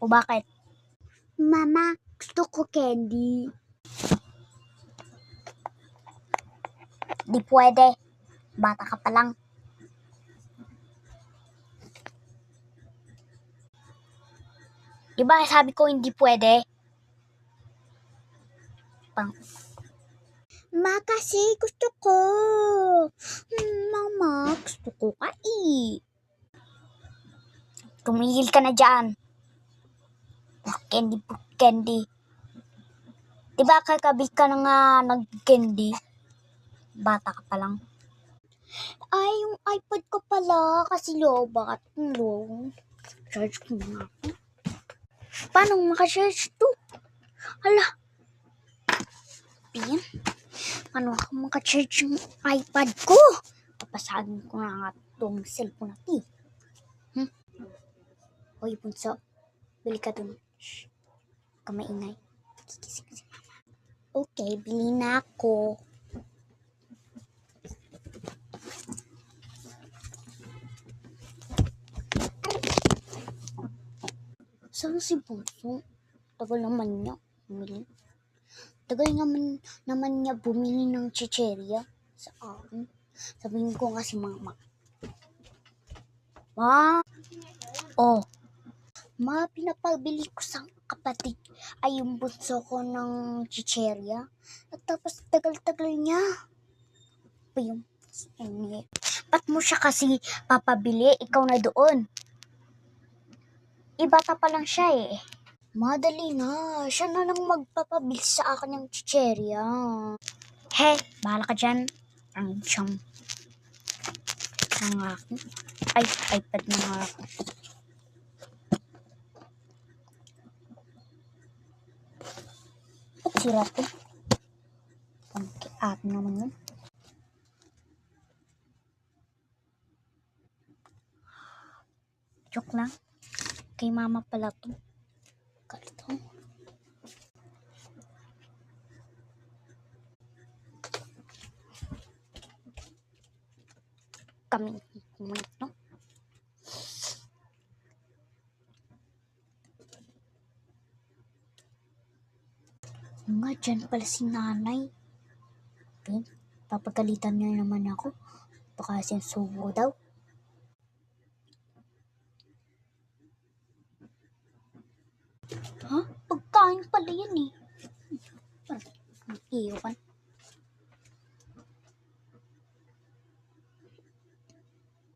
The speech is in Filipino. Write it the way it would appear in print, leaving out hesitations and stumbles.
O bakit? Mama, gusto ko candy. Di pwede. Bata ka pa lang. Diba sabi ko hindi pwede? Ma, kasi gusto ko. Mama, gusto ko Tumigil ka na dyan. Candy. Diba kagabi ka na nga nag-candy? Bata ka pa lang. Ay, yung iPad ko pala kasi lobat. Charge ko na ako. Paano makacharge to? Hala. Yan. Paano ako makacharge yung iPad ko? Papasagin ko na nga itong cellphone natin. Hoy, bunso. Bili ka dun. Shh. Kamaingay. Kikising si mama. Okay, bili na ako. Saan si bunso? Tagal naman niya bumili. Tagal naman niya bumili ng chicheria sa akin. Sabihin ko nga si mama. Ma! Oh! Ma, pinapabili ko sa kapatid ay yung bunso ko ng chicheria. At tapos tagal-tagal niya. Pa yung ba't mo siya kasi papabili? Ikaw na doon. Ibata pa lang siya eh. Madali na. Siya na lang magpapabili sa akin ng chicheria. He, bahala ka dyan. Ang siyang ng akin. Ay, iPad na nga ako. Ba't sira to? Ang kiat naman yun. Joke lang. Kay mama pala to. Kalito. Kami kumunit, no? Nga, dyan pala si nanay. Okay. Papagalitan niya naman ako. Baka sinsubo daw. Ha? Pagkain pala yan eh. Iiwan.